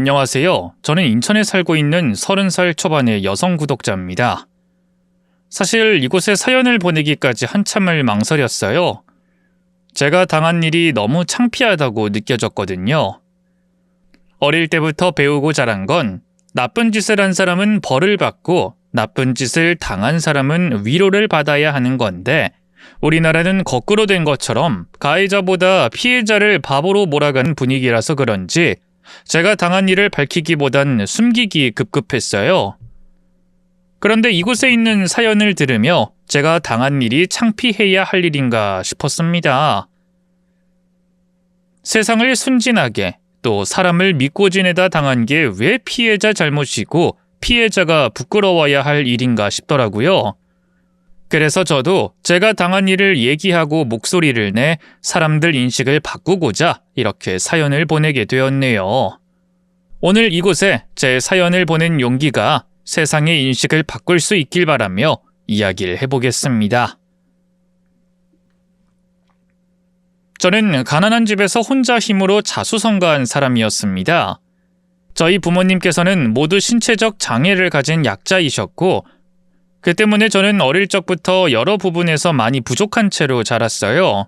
안녕하세요. 저는 인천에 살고 있는 30살 초반의 여성 구독자입니다. 사실 이곳에 사연을 보내기까지 한참을 망설였어요. 제가 당한 일이 너무 창피하다고 느껴졌거든요. 어릴 때부터 배우고 자란 건 나쁜 짓을 한 사람은 벌을 받고 나쁜 짓을 당한 사람은 위로를 받아야 하는 건데 우리나라는 거꾸로 된 것처럼 가해자보다 피해자를 바보로 몰아가는 분위기라서 그런지 제가 당한 일을 밝히기보단 숨기기 급급했어요. 그런데 이곳에 있는 사연을 들으며 제가 당한 일이 창피해야 할 일인가 싶었습니다. 세상을 순진하게 또 사람을 믿고 지내다 당한 게 왜 피해자 잘못이고 피해자가 부끄러워야 할 일인가 싶더라고요. 그래서 저도 제가 당한 일을 얘기하고 목소리를 내 사람들 인식을 바꾸고자 이렇게 사연을 보내게 되었네요. 오늘 이곳에 제 사연을 보낸 용기가 세상의 인식을 바꿀 수 있길 바라며 이야기를 해보겠습니다. 저는 가난한 집에서 혼자 힘으로 자수성가한 사람이었습니다. 저희 부모님께서는 모두 신체적 장애를 가진 약자이셨고 그 때문에 저는 어릴 적부터 여러 부분에서 많이 부족한 채로 자랐어요.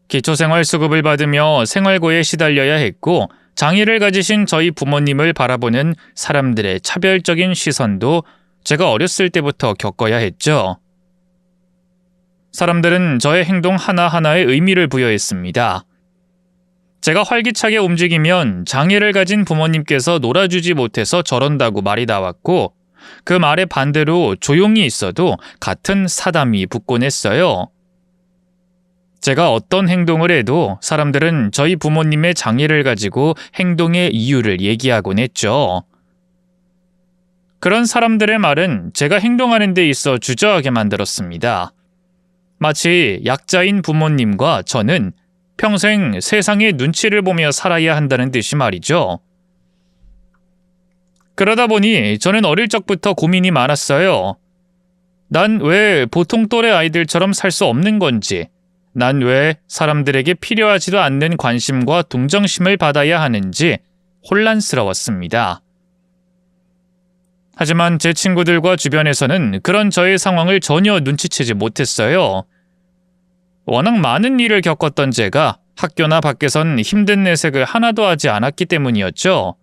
기초생활수급을 받으며 생활고에 시달려야 했고 장애를 가지신 저희 부모님을 바라보는 사람들의 차별적인 시선도 제가 어렸을 때부터 겪어야 했죠. 사람들은 저의 행동 하나하나에 의미를 부여했습니다. 제가 활기차게 움직이면 장애를 가진 부모님께서 놀아주지 못해서 저런다고 말이 나왔고 그 말에 반대로 조용히 있어도 같은 사담이 붙곤 했어요. 제가 어떤 행동을 해도 사람들은 저희 부모님의 장애를 가지고 행동의 이유를 얘기하곤 했죠. 그런 사람들의 말은 제가 행동하는 데 있어 주저하게 만들었습니다. 마치 약자인 부모님과 저는 평생 세상의 눈치를 보며 살아야 한다는 듯이 말이죠. 그러다 보니 저는 어릴 적부터 고민이 많았어요. 난 왜 보통 또래 아이들처럼 살 수 없는 건지, 난 왜 사람들에게 필요하지도 않는 관심과 동정심을 받아야 하는지 혼란스러웠습니다. 하지만 제 친구들과 주변에서는 그런 저의 상황을 전혀 눈치채지 못했어요. 워낙 많은 일을 겪었던 제가 학교나 밖에선 힘든 내색을 하나도 하지 않았기 때문이었죠.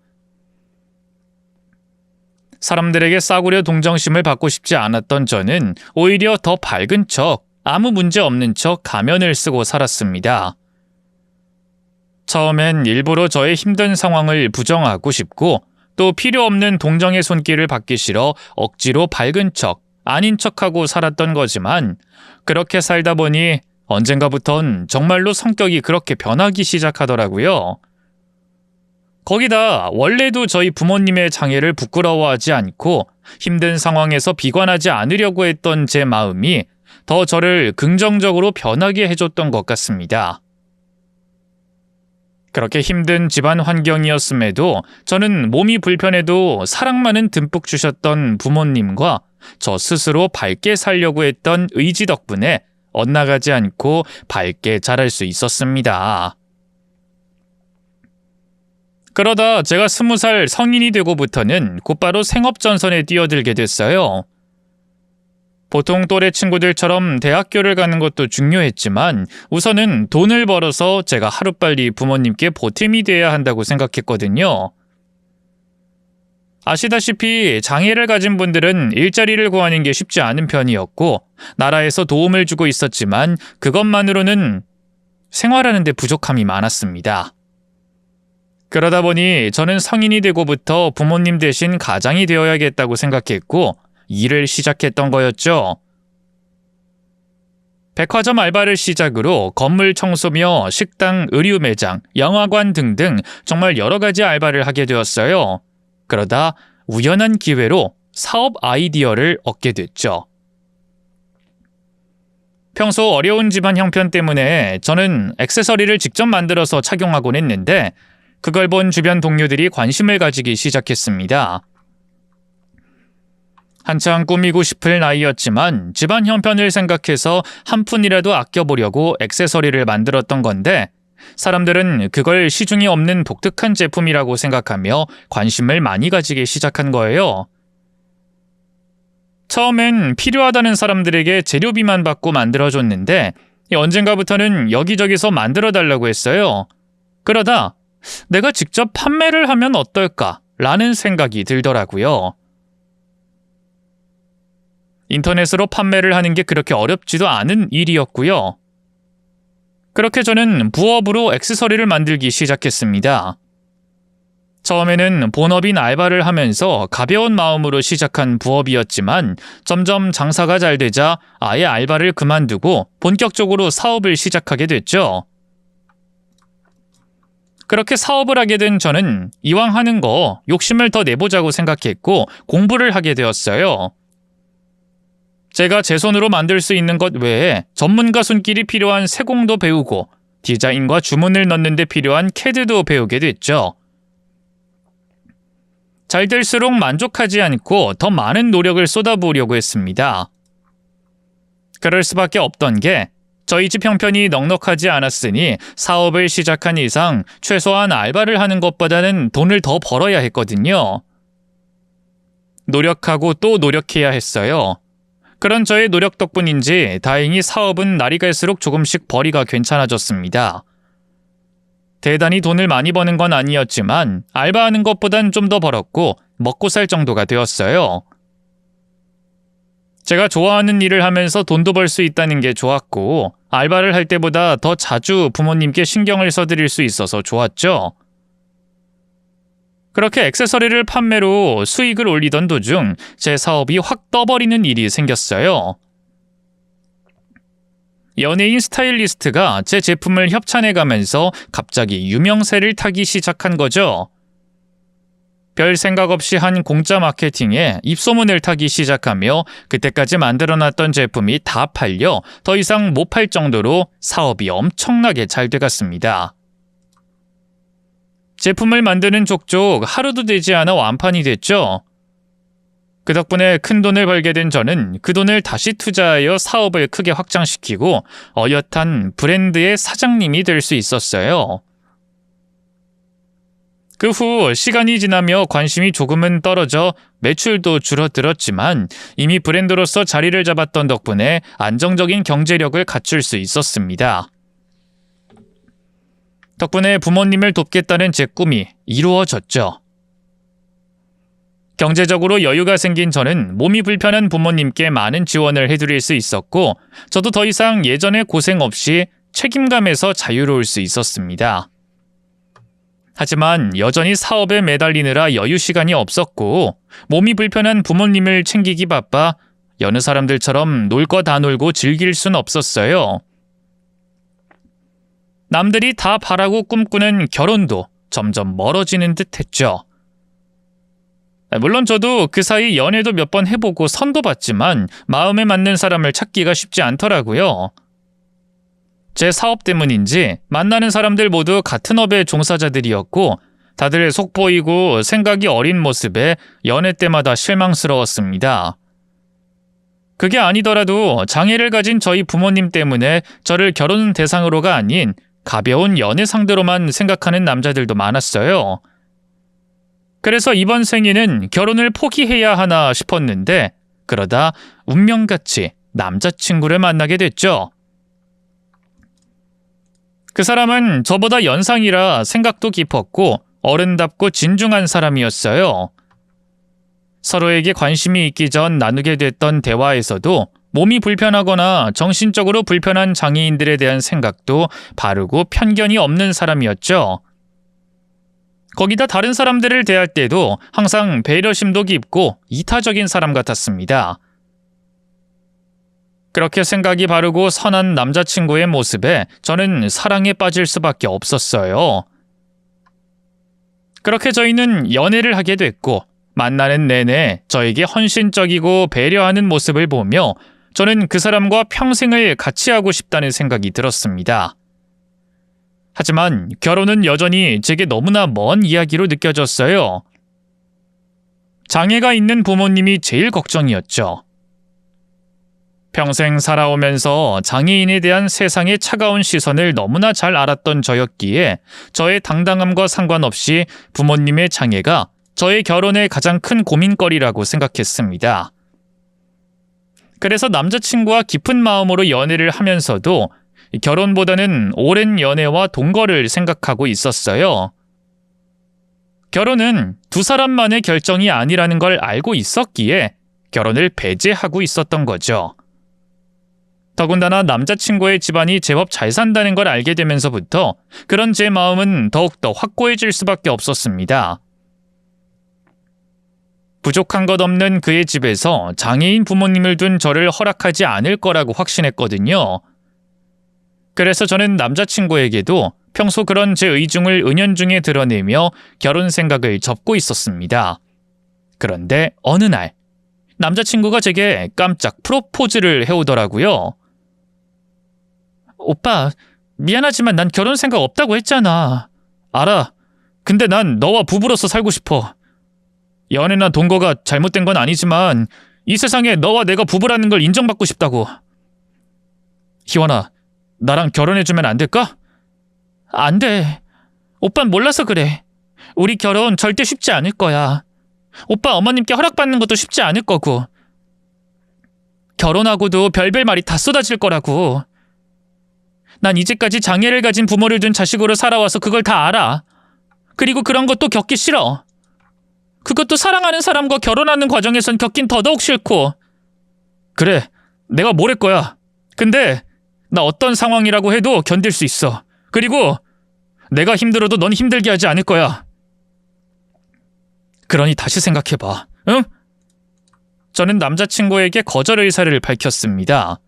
사람들에게 싸구려 동정심을 받고 싶지 않았던 저는 오히려 더 밝은 척, 아무 문제 없는 척 가면을 쓰고 살았습니다. 처음엔 일부러 저의 힘든 상황을 부정하고 싶고 또 필요 없는 동정의 손길을 받기 싫어 억지로 밝은 척, 아닌 척하고 살았던 거지만 그렇게 살다 보니 언젠가부턴 정말로 성격이 그렇게 변하기 시작하더라고요. 거기다 원래도 저희 부모님의 장애를 부끄러워하지 않고 힘든 상황에서 비관하지 않으려고 했던 제 마음이 더 저를 긍정적으로 변하게 해줬던 것 같습니다. 그렇게 힘든 집안 환경이었음에도 저는 몸이 불편해도 사랑만은 듬뿍 주셨던 부모님과 저 스스로 밝게 살려고 했던 의지 덕분에 엇나가지 않고 밝게 자랄 수 있었습니다. 그러다 제가 20살 성인이 되고부터는 곧바로 생업전선에 뛰어들게 됐어요. 보통 또래 친구들처럼 대학교를 가는 것도 중요했지만 우선은 돈을 벌어서 제가 하루빨리 부모님께 보탬이 돼야 한다고 생각했거든요. 아시다시피 장애를 가진 분들은 일자리를 구하는 게 쉽지 않은 편이었고 나라에서 도움을 주고 있었지만 그것만으로는 생활하는 데 부족함이 많았습니다. 그러다 보니 저는 성인이 되고부터 부모님 대신 가장이 되어야겠다고 생각했고 일을 시작했던 거였죠. 백화점 알바를 시작으로 건물 청소며 식당, 의류 매장, 영화관 등등 정말 여러 가지 알바를 하게 되었어요. 그러다 우연한 기회로 사업 아이디어를 얻게 됐죠. 평소 어려운 집안 형편 때문에 저는 액세서리를 직접 만들어서 착용하곤 했는데 그걸 본 주변 동료들이 관심을 가지기 시작했습니다. 한창 꾸미고 싶을 나이였지만 집안 형편을 생각해서 한 푼이라도 아껴보려고 액세서리를 만들었던 건데 사람들은 그걸 시중에 없는 독특한 제품이라고 생각하며 관심을 많이 가지기 시작한 거예요. 처음엔 필요하다는 사람들에게 재료비만 받고 만들어줬는데 언젠가부터는 여기저기서 만들어달라고 했어요. 그러다 내가 직접 판매를 하면 어떨까? 라는 생각이 들더라고요. 인터넷으로 판매를 하는 게 그렇게 어렵지도 않은 일이었고요. 그렇게 저는 부업으로 액세서리를 만들기 시작했습니다. 처음에는 본업인 알바를 하면서 가벼운 마음으로 시작한 부업이었지만 점점 장사가 잘 되자 아예 알바를 그만두고 본격적으로 사업을 시작하게 됐죠. 그렇게 사업을 하게 된 저는 이왕 하는 거 욕심을 더 내보자고 생각했고 공부를 하게 되었어요. 제가 제 손으로 만들 수 있는 것 외에 전문가 손길이 필요한 세공도 배우고 디자인과 주문을 넣는 데 필요한 CAD도 배우게 됐죠. 잘 될수록 만족하지 않고 더 많은 노력을 쏟아부으려고 했습니다. 그럴 수밖에 없던 게 저희 집 형편이 넉넉하지 않았으니 사업을 시작한 이상 최소한 알바를 하는 것보다는 돈을 더 벌어야 했거든요. 노력하고 또 노력해야 했어요. 그런 저의 노력 덕분인지 다행히 사업은 날이 갈수록 조금씩 벌이가 괜찮아졌습니다. 대단히 돈을 많이 버는 건 아니었지만 알바하는 것보단 좀 더 벌었고 먹고 살 정도가 되었어요. 제가 좋아하는 일을 하면서 돈도 벌 수 있다는 게 좋았고 알바를 할 때보다 더 자주 부모님께 신경을 써드릴 수 있어서 좋았죠. 그렇게 액세서리를 판매로 수익을 올리던 도중 제 사업이 확 떠버리는 일이 생겼어요. 연예인 스타일리스트가 제 제품을 협찬해가면서 갑자기 유명세를 타기 시작한 거죠. 별 생각 없이 한 공짜 마케팅에 입소문을 타기 시작하며 그때까지 만들어놨던 제품이 다 팔려 더 이상 못 팔 정도로 사업이 엄청나게 잘 돼갔습니다. 제품을 만드는 족족 하루도 되지 않아 완판이 됐죠. 그 덕분에 큰 돈을 벌게 된 저는 그 돈을 다시 투자하여 사업을 크게 확장시키고 어엿한 브랜드의 사장님이 될 수 있었어요. 그 후 시간이 지나며 관심이 조금은 떨어져 매출도 줄어들었지만 이미 브랜드로서 자리를 잡았던 덕분에 안정적인 경제력을 갖출 수 있었습니다. 덕분에 부모님을 돕겠다는 제 꿈이 이루어졌죠. 경제적으로 여유가 생긴 저는 몸이 불편한 부모님께 많은 지원을 해드릴 수 있었고 저도 더 이상 예전의 고생 없이 책임감에서 자유로울 수 있었습니다. 하지만 여전히 사업에 매달리느라 여유 시간이 없었고 몸이 불편한 부모님을 챙기기 바빠 여느 사람들처럼 놀 거 다 놀고 즐길 순 없었어요. 남들이 다 바라고 꿈꾸는 결혼도 점점 멀어지는 듯 했죠. 물론 저도 그 사이 연애도 몇 번 해보고 선도 봤지만 마음에 맞는 사람을 찾기가 쉽지 않더라고요. 제 사업 때문인지 만나는 사람들 모두 같은 업의 종사자들이었고 다들 속보이고 생각이 어린 모습에 연애 때마다 실망스러웠습니다. 그게 아니더라도 장애를 가진 저희 부모님 때문에 저를 결혼 대상으로가 아닌 가벼운 연애 상대로만 생각하는 남자들도 많았어요. 그래서 이번 생에는 결혼을 포기해야 하나 싶었는데 그러다 운명같이 남자친구를 만나게 됐죠. 그 사람은 저보다 연상이라 생각도 깊었고 어른답고 진중한 사람이었어요. 서로에게 관심이 있기 전 나누게 됐던 대화에서도 몸이 불편하거나 정신적으로 불편한 장애인들에 대한 생각도 바르고 편견이 없는 사람이었죠. 거기다 다른 사람들을 대할 때도 항상 배려심도 깊고 이타적인 사람 같았습니다. 그렇게 생각이 바르고 선한 남자친구의 모습에 저는 사랑에 빠질 수밖에 없었어요. 그렇게 저희는 연애를 하게 됐고 만나는 내내 저에게 헌신적이고 배려하는 모습을 보며 저는 그 사람과 평생을 같이 하고 싶다는 생각이 들었습니다. 하지만 결혼은 여전히 제게 너무나 먼 이야기로 느껴졌어요. 장애가 있는 부모님이 제일 걱정이었죠. 평생 살아오면서 장애인에 대한 세상의 차가운 시선을 너무나 잘 알았던 저였기에 저의 당당함과 상관없이 부모님의 장애가 저의 결혼의 가장 큰 고민거리라고 생각했습니다. 그래서 남자친구와 깊은 마음으로 연애를 하면서도 결혼보다는 오랜 연애와 동거를 생각하고 있었어요. 결혼은 두 사람만의 결정이 아니라는 걸 알고 있었기에 결혼을 배제하고 있었던 거죠. 더군다나 남자친구의 집안이 제법 잘 산다는 걸 알게 되면서부터 그런 제 마음은 더욱더 확고해질 수밖에 없었습니다. 부족한 것 없는 그의 집에서 장애인 부모님을 둔 저를 허락하지 않을 거라고 확신했거든요. 그래서 저는 남자친구에게도 평소 그런 제 의중을 은연중에 드러내며 결혼 생각을 접고 있었습니다. 그런데 어느 날 남자친구가 제게 깜짝 프로포즈를 해오더라고요. 오빠, 미안하지만 난 결혼 생각 없다고 했잖아. 알아. 근데 난 너와 부부로서 살고 싶어. 연애나 동거가 잘못된 건 아니지만 이 세상에 너와 내가 부부라는 걸 인정받고 싶다고. 희원아, 나랑 결혼해주면 안 될까? 안 돼. 오빤 몰라서 그래. 우리 결혼 절대 쉽지 않을 거야. 오빠 어머님께 허락받는 것도 쉽지 않을 거고. 결혼하고도 별별 말이 다 쏟아질 거라고. 난 이제까지 장애를 가진 부모를 둔 자식으로 살아와서 그걸 다 알아. 그리고 그런 것도 겪기 싫어. 그것도 사랑하는 사람과 결혼하는 과정에선 겪긴 더더욱 싫고. 그래, 내가 모를 거야. 근데 나 어떤 상황이라고 해도 견딜 수 있어. 그리고 내가 힘들어도 넌 힘들게 하지 않을 거야. 그러니 다시 생각해봐, 응? 저는 남자친구에게 거절 의사를 밝혔습니다.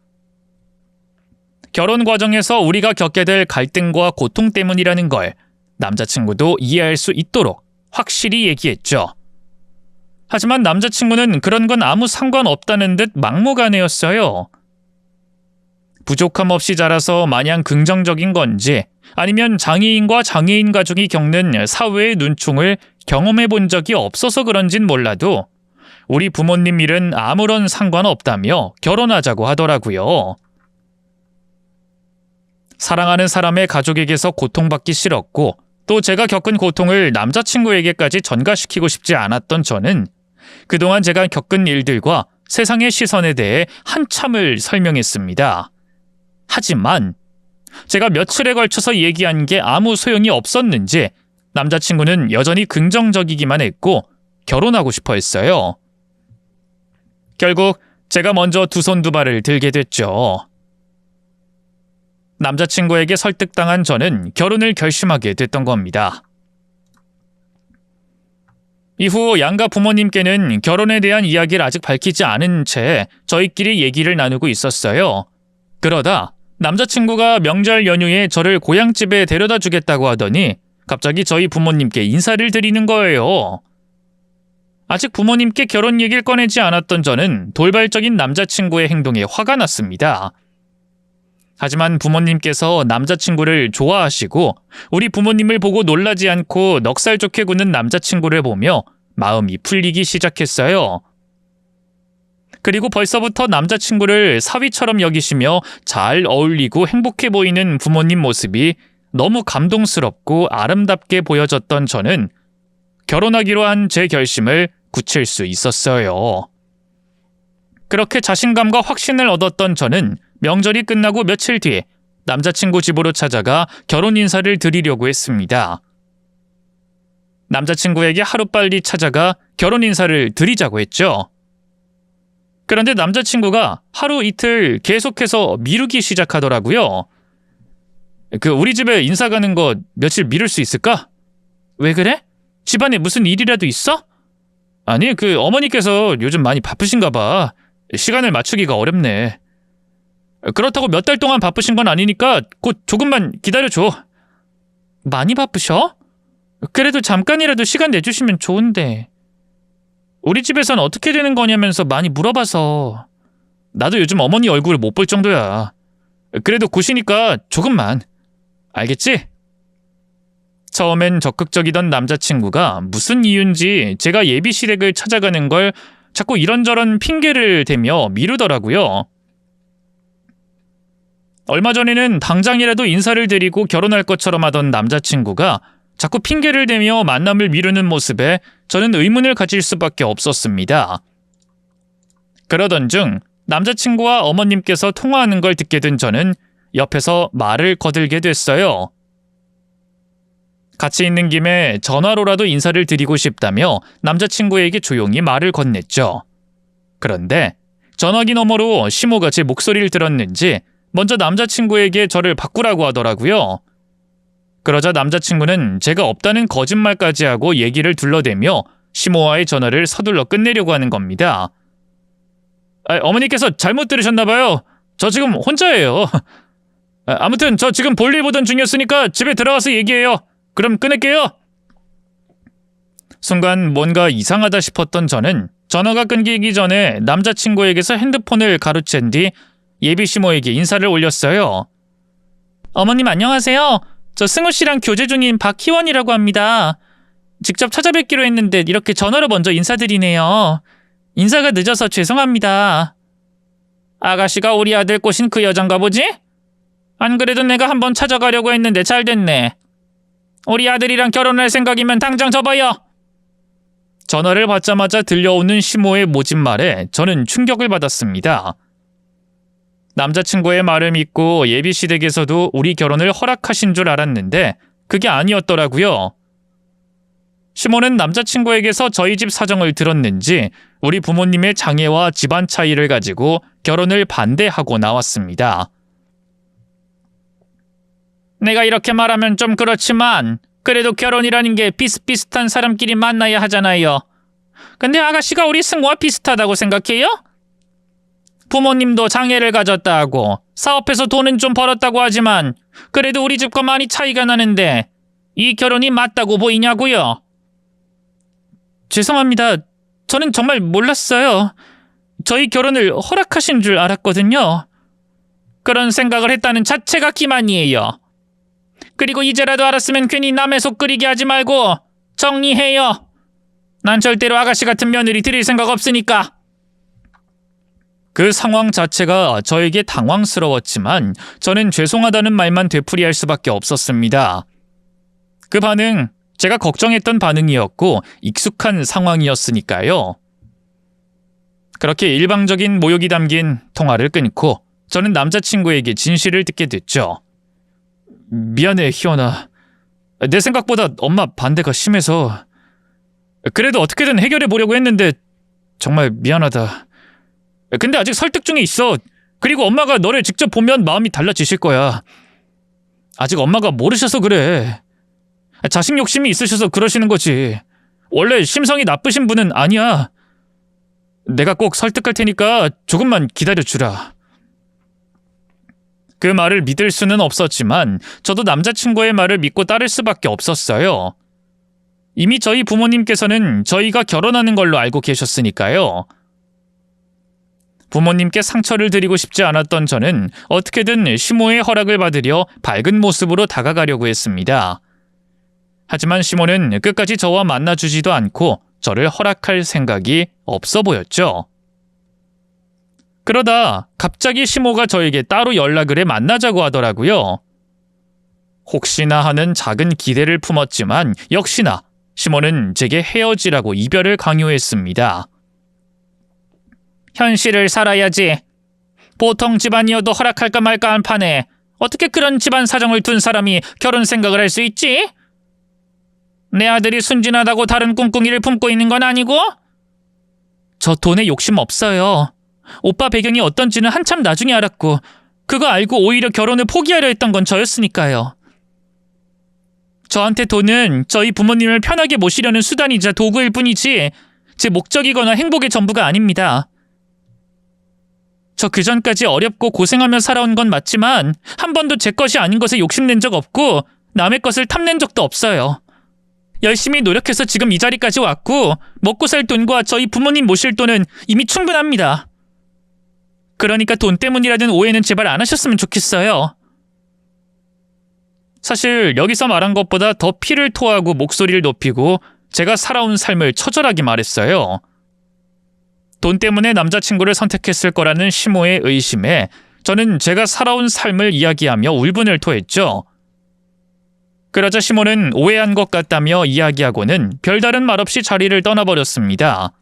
결혼 과정에서 우리가 겪게 될 갈등과 고통 때문이라는 걸 남자친구도 이해할 수 있도록 확실히 얘기했죠. 하지만 남자친구는 그런 건 아무 상관없다는 듯 막무가내였어요. 부족함 없이 자라서 마냥 긍정적인 건지 아니면 장애인과 장애인 가족이 겪는 사회의 눈총을 경험해 본 적이 없어서 그런진 몰라도 우리 부모님 일은 아무런 상관없다며 결혼하자고 하더라고요. 사랑하는 사람의 가족에게서 고통받기 싫었고 또 제가 겪은 고통을 남자친구에게까지 전가시키고 싶지 않았던 저는 그동안 제가 겪은 일들과 세상의 시선에 대해 한참을 설명했습니다. 하지만 제가 며칠에 걸쳐서 얘기한 게 아무 소용이 없었는지 남자친구는 여전히 긍정적이기만 했고 결혼하고 싶어 했어요. 결국 제가 먼저 두 손 두 발을 들게 됐죠. 남자친구에게 설득당한 저는 결혼을 결심하게 됐던 겁니다. 이후 양가 부모님께는 결혼에 대한 이야기를 아직 밝히지 않은 채 저희끼리 얘기를 나누고 있었어요. 그러다 남자친구가 명절 연휴에 저를 고향집에 데려다 주겠다고 하더니 갑자기 저희 부모님께 인사를 드리는 거예요. 아직 부모님께 결혼 얘기를 꺼내지 않았던 저는 돌발적인 남자친구의 행동에 화가 났습니다. 하지만 부모님께서 남자친구를 좋아하시고 우리 부모님을 보고 놀라지 않고 넉살 좋게 구는 남자친구를 보며 마음이 풀리기 시작했어요. 그리고 벌써부터 남자친구를 사위처럼 여기시며 잘 어울리고 행복해 보이는 부모님 모습이 너무 감동스럽고 아름답게 보여졌던 저는 결혼하기로 한 제 결심을 굳힐 수 있었어요. 그렇게 자신감과 확신을 얻었던 저는 명절이 끝나고 며칠 뒤에 남자친구 집으로 찾아가 결혼 인사를 드리려고 했습니다. 남자친구에게 하루빨리 찾아가 결혼 인사를 드리자고 했죠. 그런데 남자친구가 하루 이틀 계속해서 미루기 시작하더라고요. 우리 집에 인사 가는 거 며칠 미룰 수 있을까? 왜 그래? 집안에 무슨 일이라도 있어? 아니, 어머니께서 요즘 많이 바쁘신가 봐. 시간을 맞추기가 어렵네. 그렇다고 몇 달 동안 바쁘신 건 아니니까 곧 조금만 기다려줘. 많이 바쁘셔? 그래도 잠깐이라도 시간 내주시면 좋은데. 우리 집에선 어떻게 되는 거냐면서 많이 물어봐서. 나도 요즘 어머니 얼굴을 못 볼 정도야. 그래도 고시니까 조금만. 알겠지? 처음엔 적극적이던 남자친구가 무슨 이유인지 제가 예비 시댁을 찾아가는 걸 자꾸 이런저런 핑계를 대며 미루더라고요. 얼마 전에는 당장이라도 인사를 드리고 결혼할 것처럼 하던 남자친구가 자꾸 핑계를 대며 만남을 미루는 모습에 저는 의문을 가질 수밖에 없었습니다. 그러던 중 남자친구와 어머님께서 통화하는 걸 듣게 된 저는 옆에서 말을 거들게 됐어요. 같이 있는 김에 전화로라도 인사를 드리고 싶다며 남자친구에게 조용히 말을 건넸죠. 그런데 전화기 너머로 시모가 제 목소리를 들었는지 먼저 남자친구에게 저를 바꾸라고 하더라고요. 그러자 남자친구는 제가 없다는 거짓말까지 하고 얘기를 둘러대며 시모와의 전화를 서둘러 끝내려고 하는 겁니다. 어머니께서 잘못 들으셨나 봐요. 저 지금 혼자예요. 아무튼 저 지금 볼일 보던 중이었으니까 집에 들어가서 얘기해요. 그럼 끊을게요. 순간 뭔가 이상하다 싶었던 저는 전화가 끊기기 전에 남자친구에게서 핸드폰을 가로챈 뒤 예비 시모에게 인사를 올렸어요. 어머님 안녕하세요. 저 승우 씨랑 교제 중인 박희원이라고 합니다. 직접 찾아뵙기로 했는데 이렇게 전화로 먼저 인사드리네요. 인사가 늦어서 죄송합니다. 아가씨가 우리 아들 꼬신 그 여잔가 보지? 안 그래도 내가 한번 찾아가려고 했는데 잘 됐네. 우리 아들이랑 결혼할 생각이면 당장 접어요. 전화를 받자마자 들려오는 시모의 모진 말에 저는 충격을 받았습니다. 남자친구의 말을 믿고 예비씨 댁에서도 우리 결혼을 허락하신 줄 알았는데 그게 아니었더라고요. 시모는 남자친구에게서 저희 집 사정을 들었는지 우리 부모님의 장애와 집안 차이를 가지고 결혼을 반대하고 나왔습니다. 내가 이렇게 말하면 좀 그렇지만 그래도 결혼이라는 게 비슷비슷한 사람끼리 만나야 하잖아요. 근데 아가씨가 우리 승우와 비슷하다고 생각해요? 부모님도 장애를 가졌다 하고 사업해서 돈은 좀 벌었다고 하지만 그래도 우리 집과 많이 차이가 나는데 이 결혼이 맞다고 보이냐고요? 죄송합니다. 저는 정말 몰랐어요. 저희 결혼을 허락하신 줄 알았거든요. 그런 생각을 했다는 자체가 기만이에요. 그리고 이제라도 알았으면 괜히 남의 속 끓이게 하지 말고 정리해요. 난 절대로 아가씨 같은 며느리 드릴 생각 없으니까. 그 상황 자체가 저에게 당황스러웠지만 저는 죄송하다는 말만 되풀이할 수밖에 없었습니다. 그 반응, 제가 걱정했던 반응이었고 익숙한 상황이었으니까요. 그렇게 일방적인 모욕이 담긴 통화를 끊고 저는 남자친구에게 진실을 듣게 됐죠. 미안해, 희원아. 내 생각보다 엄마 반대가 심해서 그래도 어떻게든 해결해 보려고 했는데 정말 미안하다. 근데 아직 설득 중에 있어. 그리고 엄마가 너를 직접 보면 마음이 달라지실 거야. 아직 엄마가 모르셔서 그래. 자식 욕심이 있으셔서 그러시는 거지. 원래 심성이 나쁘신 분은 아니야. 내가 꼭 설득할 테니까 조금만 기다려주라. 그 말을 믿을 수는 없었지만 저도 남자친구의 말을 믿고 따를 수밖에 없었어요. 이미 저희 부모님께서는 저희가 결혼하는 걸로 알고 계셨으니까요. 부모님께 상처를 드리고 싶지 않았던 저는 어떻게든 시모의 허락을 받으려 밝은 모습으로 다가가려고 했습니다. 하지만 시모는 끝까지 저와 만나주지도 않고 저를 허락할 생각이 없어 보였죠. 그러다 갑자기 시모가 저에게 따로 연락을 해 만나자고 하더라고요. 혹시나 하는 작은 기대를 품었지만 역시나 시모는 제게 헤어지라고 이별을 강요했습니다. 현실을 살아야지. 보통 집안이어도 허락할까 말까 한 판에 어떻게 그런 집안 사정을 둔 사람이 결혼 생각을 할 수 있지? 내 아들이 순진하다고 다른 꿍꿍이를 품고 있는 건 아니고? 저 돈에 욕심 없어요. 오빠 배경이 어떤지는 한참 나중에 알았고 그거 알고 오히려 결혼을 포기하려 했던 건 저였으니까요. 저한테 돈은 저희 부모님을 편하게 모시려는 수단이자 도구일 뿐이지 제 목적이거나 행복의 전부가 아닙니다. 저 그전까지 어렵고 고생하며 살아온 건 맞지만 한 번도 제 것이 아닌 것에 욕심낸 적 없고 남의 것을 탐낸 적도 없어요. 열심히 노력해서 지금 이 자리까지 왔고 먹고 살 돈과 저희 부모님 모실 돈은 이미 충분합니다. 그러니까 돈 때문이라는 오해는 제발 안 하셨으면 좋겠어요. 사실 여기서 말한 것보다 더 피를 토하고 목소리를 높이고 제가 살아온 삶을 처절하게 말했어요. 돈 때문에 남자친구를 선택했을 거라는 시모의 의심에 저는 제가 살아온 삶을 이야기하며 울분을 토했죠. 그러자 시모는 오해한 것 같다며 이야기하고는 별다른 말 없이 자리를 떠나버렸습니다.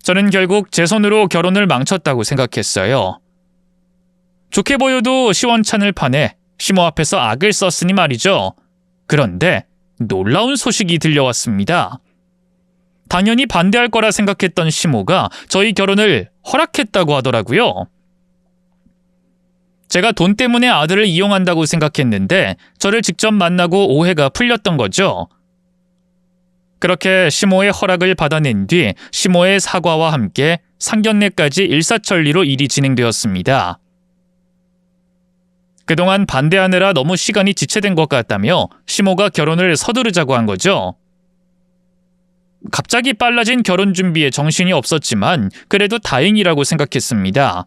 저는 결국 제 손으로 결혼을 망쳤다고 생각했어요. 좋게 보여도 시원찮을 판에 시모 앞에서 악을 썼으니 말이죠. 그런데 놀라운 소식이 들려왔습니다. 당연히 반대할 거라 생각했던 시모가 저희 결혼을 허락했다고 하더라고요. 제가 돈 때문에 아들을 이용한다고 생각했는데 저를 직접 만나고 오해가 풀렸던 거죠. 그렇게 시모의 허락을 받아낸 뒤 시모의 사과와 함께 상견례까지 일사천리로 일이 진행되었습니다. 그동안 반대하느라 너무 시간이 지체된 것 같다며 시모가 결혼을 서두르자고 한 거죠. 갑자기 빨라진 결혼 준비에 정신이 없었지만 그래도 다행이라고 생각했습니다.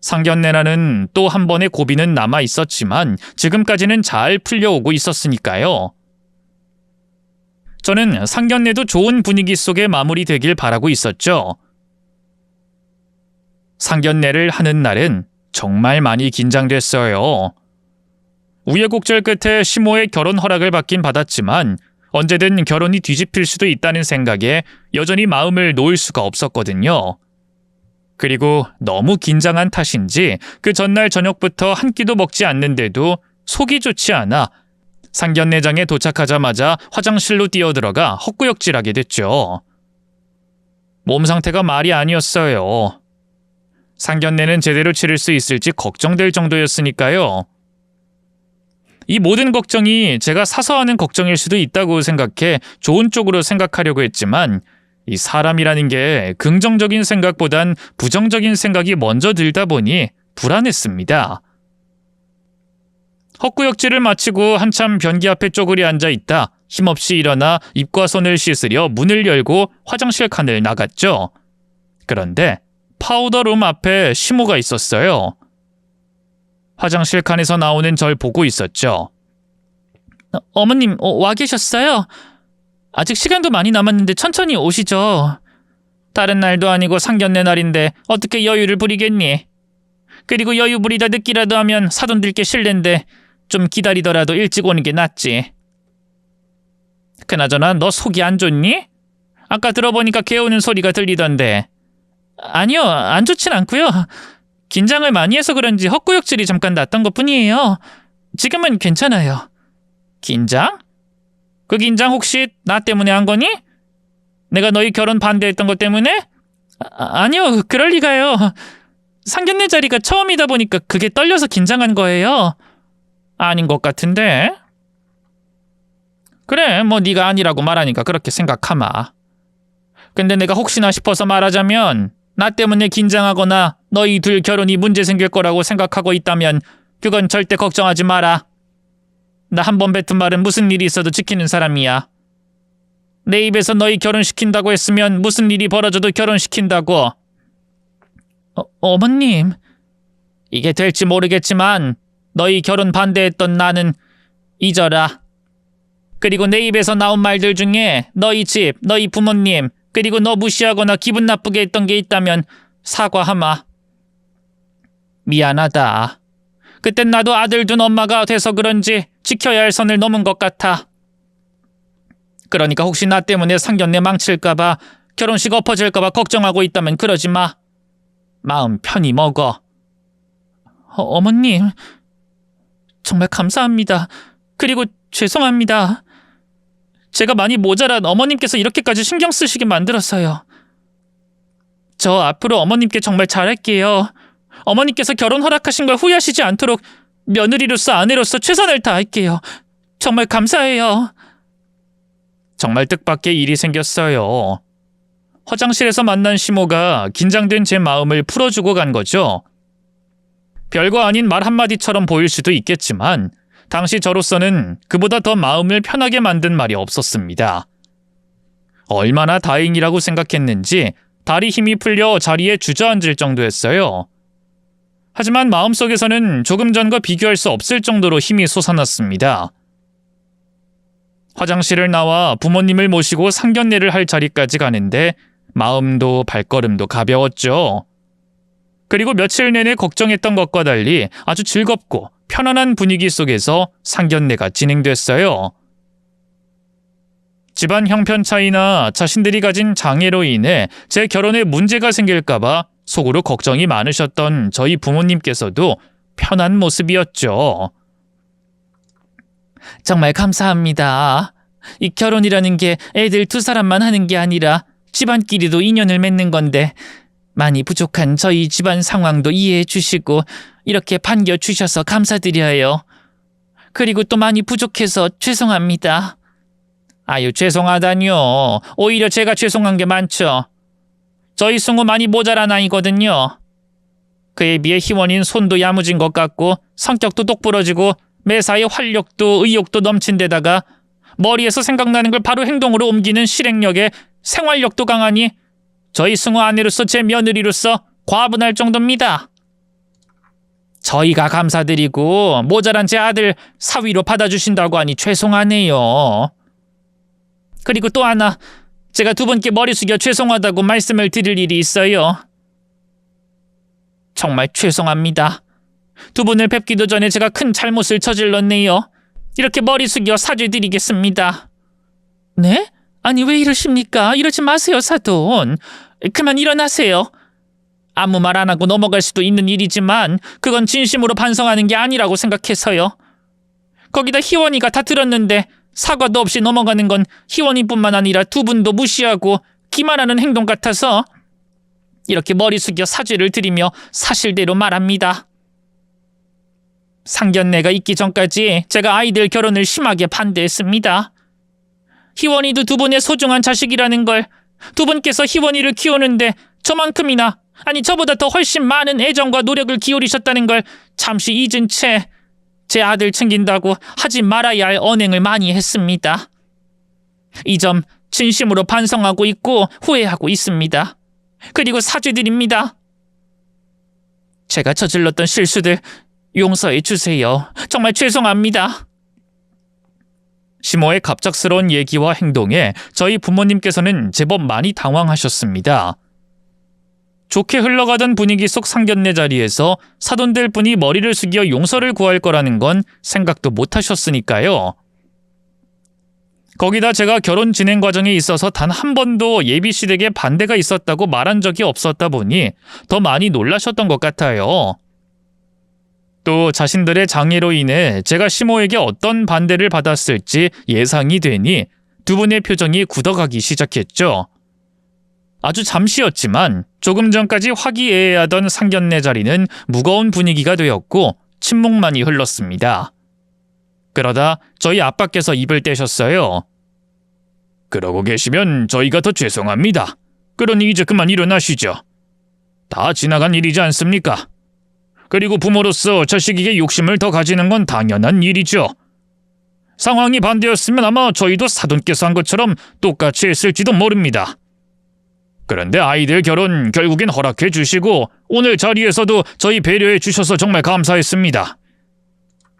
상견례라는 또 한 번의 고비는 남아 있었지만 지금까지는 잘 풀려오고 있었으니까요. 저는 상견례도 좋은 분위기 속에 마무리되길 바라고 있었죠. 상견례를 하는 날은 정말 많이 긴장됐어요. 우여곡절 끝에 시모의 결혼 허락을 받긴 받았지만 언제든 결혼이 뒤집힐 수도 있다는 생각에 여전히 마음을 놓을 수가 없었거든요. 그리고 너무 긴장한 탓인지 그 전날 저녁부터 한 끼도 먹지 않는데도 속이 좋지 않아 상견례장에 도착하자마자 화장실로 뛰어들어가 헛구역질하게 됐죠. 몸 상태가 말이 아니었어요. 상견례는 제대로 치를 수 있을지 걱정될 정도였으니까요. 이 모든 걱정이 제가 사서 하는 걱정일 수도 있다고 생각해 좋은 쪽으로 생각하려고 했지만 이 사람이라는 게 긍정적인 생각보단 부정적인 생각이 먼저 들다 보니 불안했습니다. 헛구역질을 마치고 한참 변기 앞에 쪼그려 앉아 있다 힘없이 일어나 입과 손을 씻으려 문을 열고 화장실 칸을 나갔죠. 그런데 파우더룸 앞에 시모가 있었어요. 화장실 칸에서 나오는 절 보고 있었죠. 어머님, 와 계셨어요? 아직 시간도 많이 남았는데 천천히 오시죠. 다른 날도 아니고 상견례 날인데 어떻게 여유를 부리겠니? 그리고 여유 부리다 늦기라도 하면 사돈 들게 실례인데 좀 기다리더라도 일찍 오는 게 낫지. 그나저나 너 속이 안 좋니? 아까 들어보니까 개우는 소리가 들리던데. 아니요, 안 좋진 않고요. 긴장을 많이 해서 그런지 헛구역질이 잠깐 났던 것뿐이에요. 지금은 괜찮아요. 긴장? 그 긴장 혹시 나 때문에 한 거니? 내가 너희 결혼 반대했던 것 때문에? 아니요, 그럴 리가요. 상견례 자리가 처음이다 보니까 그게 떨려서 긴장한 거예요. 아닌 것 같은데? 그래, 뭐 네가 아니라고 말하니까 그렇게 생각하마. 근데 내가 혹시나 싶어서 말하자면 나 때문에 긴장하거나 너희 둘 결혼이 문제 생길 거라고 생각하고 있다면 그건 절대 걱정하지 마라. 나 한 번 뱉은 말은 무슨 일이 있어도 지키는 사람이야. 내 입에서 너희 결혼시킨다고 했으면 무슨 일이 벌어져도 결혼시킨다고. 어머님. 이게 될지 모르겠지만 너희 결혼 반대했던 나는 잊어라. 그리고 내 입에서 나온 말들 중에 너희 집, 너희 부모님, 그리고 너 무시하거나 기분 나쁘게 했던 게 있다면 사과하마. 미안하다. 그땐 나도 아들 둔 엄마가 돼서 그런지 지켜야 할 선을 넘은 것 같아. 그러니까 혹시 나 때문에 상견례 망칠까봐, 결혼식 엎어질까봐 걱정하고 있다면 그러지 마. 마음 편히 먹어. 어머님, 정말 감사합니다. 그리고 죄송합니다. 제가 많이 모자란 어머님께서 이렇게까지 신경 쓰시게 만들었어요. 저 앞으로 어머님께 정말 잘할게요. 어머니께서 결혼 허락하신 걸 후회하시지 않도록 며느리로서 아내로서 최선을 다할게요. 정말 감사해요. 정말 뜻밖의 일이 생겼어요. 화장실에서 만난 시모가 긴장된 제 마음을 풀어주고 간 거죠. 별거 아닌 말 한마디처럼 보일 수도 있겠지만 당시 저로서는 그보다 더 마음을 편하게 만든 말이 없었습니다. 얼마나 다행이라고 생각했는지 다리 힘이 풀려 자리에 주저앉을 정도였어요. 하지만 마음속에서는 조금 전과 비교할 수 없을 정도로 힘이 솟아났습니다. 화장실을 나와 부모님을 모시고 상견례를 할 자리까지 가는데 마음도 발걸음도 가벼웠죠. 그리고 며칠 내내 걱정했던 것과 달리 아주 즐겁고 편안한 분위기 속에서 상견례가 진행됐어요. 집안 형편 차이나 자신들이 가진 장애로 인해 제 결혼에 문제가 생길까봐 속으로 걱정이 많으셨던 저희 부모님께서도 편한 모습이었죠. 정말 감사합니다. 이 결혼이라는 게 애들 2사람만 하는 게 아니라 집안끼리도 인연을 맺는 건데 많이 부족한 저희 집안 상황도 이해해 주시고 이렇게 반겨주셔서 감사드려요. 그리고 또 많이 부족해서 죄송합니다. 아유, 죄송하다뇨. 오히려 제가 죄송한 게 많죠. 저희 승우 많이 모자란 아이거든요. 그에 비해 희원이는 손도 야무진 것 같고 성격도 똑부러지고 매사에 활력도 의욕도 넘친 데다가 머리에서 생각나는 걸 바로 행동으로 옮기는 실행력에 생활력도 강하니 저희 승우 아내로서 제 며느리로서 과분할 정도입니다. 저희가 감사드리고 모자란 제 아들 사위로 받아주신다고 하니 죄송하네요. 그리고 또 하나, 제가 2분께 머리 숙여 죄송하다고 말씀을 드릴 일이 있어요. 정말 죄송합니다. 2분을 뵙기도 전에 제가 큰 잘못을 저질렀네요. 이렇게 머리 숙여 사죄드리겠습니다. 네? 아니 왜 이러십니까? 이러지 마세요, 사돈. 그만 일어나세요. 아무 말 안 하고 넘어갈 수도 있는 일이지만 그건 진심으로 반성하는 게 아니라고 생각해서요. 거기다 희원이가 다 들었는데 사과도 없이 넘어가는 건 희원이뿐만 아니라 2분도 무시하고 기만하는 행동 같아서 이렇게 머리 숙여 사죄를 드리며 사실대로 말합니다. 상견례가 있기 전까지 제가 아이들 결혼을 심하게 반대했습니다. 희원이도 2분의 소중한 자식이라는 걸 2분께서 희원이를 키우는데 저만큼이나, 아니 저보다 더 훨씬 많은 애정과 노력을 기울이셨다는 걸 잠시 잊은 채 제 아들 챙긴다고 하지 말아야 할 언행을 많이 했습니다. 이 점 진심으로 반성하고 있고 후회하고 있습니다. 그리고 사죄드립니다. 제가 저질렀던 실수들 용서해 주세요. 정말 죄송합니다. 시모의 갑작스러운 얘기와 행동에 저희 부모님께서는 제법 많이 당황하셨습니다. 좋게 흘러가던 분위기 속 상견례 자리에서 사돈들 분이 머리를 숙여 용서를 구할 거라는 건 생각도 못 하셨으니까요. 거기다 제가 결혼 진행 과정에 있어서 단 한 번도 예비씨 댁에 반대가 있었다고 말한 적이 없었다 보니 더 많이 놀라셨던 것 같아요. 또 자신들의 장애로 인해 제가 시모에게 어떤 반대를 받았을지 예상이 되니 2분의 표정이 굳어가기 시작했죠. 아주 잠시였지만 조금 전까지 화기애애하던 상견례 자리는 무거운 분위기가 되었고 침묵만이 흘렀습니다. 그러다 저희 아빠께서 입을 떼셨어요. 그러고 계시면 저희가 더 죄송합니다. 그러니 이제 그만 일어나시죠. 다 지나간 일이지 않습니까? 그리고 부모로서 자식에게 욕심을 더 가지는 건 당연한 일이죠. 상황이 반대였으면 아마 저희도 사돈께서 한 것처럼 똑같이 했을지도 모릅니다. 그런데 아이들 결혼 결국엔 허락해 주시고 오늘 자리에서도 저희 배려해 주셔서 정말 감사했습니다.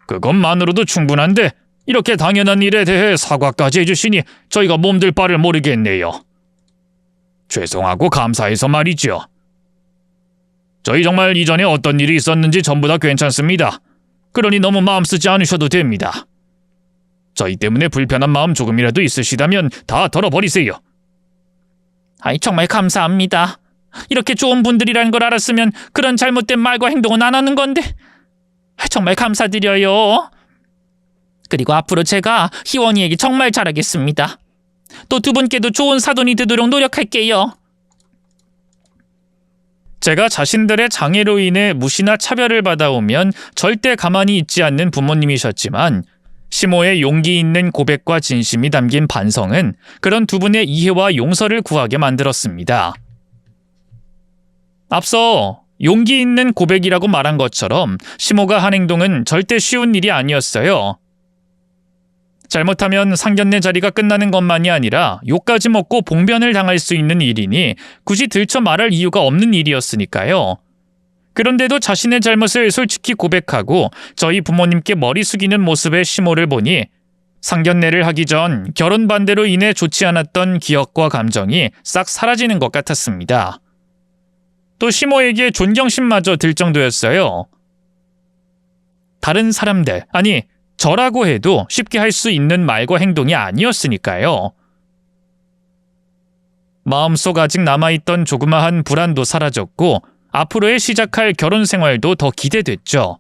그것만으로도 충분한데 이렇게 당연한 일에 대해 사과까지 해주시니 저희가 몸둘 바를 모르겠네요. 죄송하고 감사해서 말이죠. 저희 정말 이전에 어떤 일이 있었는지 전부 다 괜찮습니다. 그러니 너무 마음 쓰지 않으셔도 됩니다. 저희 때문에 불편한 마음 조금이라도 있으시다면 다 털어버리세요. 아이, 정말 감사합니다. 이렇게 좋은 분들이라는 걸 알았으면 그런 잘못된 말과 행동은 안 하는 건데 정말 감사드려요. 그리고 앞으로 제가 희원이에게 정말 잘하겠습니다. 또 2분께도 좋은 사돈이 되도록 노력할게요. 제가 자신들의 장애로 인해 무시나 차별을 받아오면 절대 가만히 있지 않는 부모님이셨지만 시모의 용기 있는 고백과 진심이 담긴 반성은 그런 2분의 이해와 용서를 구하게 만들었습니다. 앞서 용기 있는 고백이라고 말한 것처럼 시모가 한 행동은 절대 쉬운 일이 아니었어요. 잘못하면 상견례 자리가 끝나는 것만이 아니라 욕까지 먹고 봉변을 당할 수 있는 일이니 굳이 들쳐 말할 이유가 없는 일이었으니까요. 그런데도 자신의 잘못을 솔직히 고백하고 저희 부모님께 머리 숙이는 모습의 시모를 보니 상견례를 하기 전 결혼 반대로 인해 좋지 않았던 기억과 감정이 싹 사라지는 것 같았습니다. 또 시모에게 존경심마저 들 정도였어요. 다른 사람들, 아니 저라고 해도 쉽게 할 수 있는 말과 행동이 아니었으니까요. 마음속 아직 남아있던 조그마한 불안도 사라졌고 앞으로의 시작할 결혼 생활도 더 기대됐죠.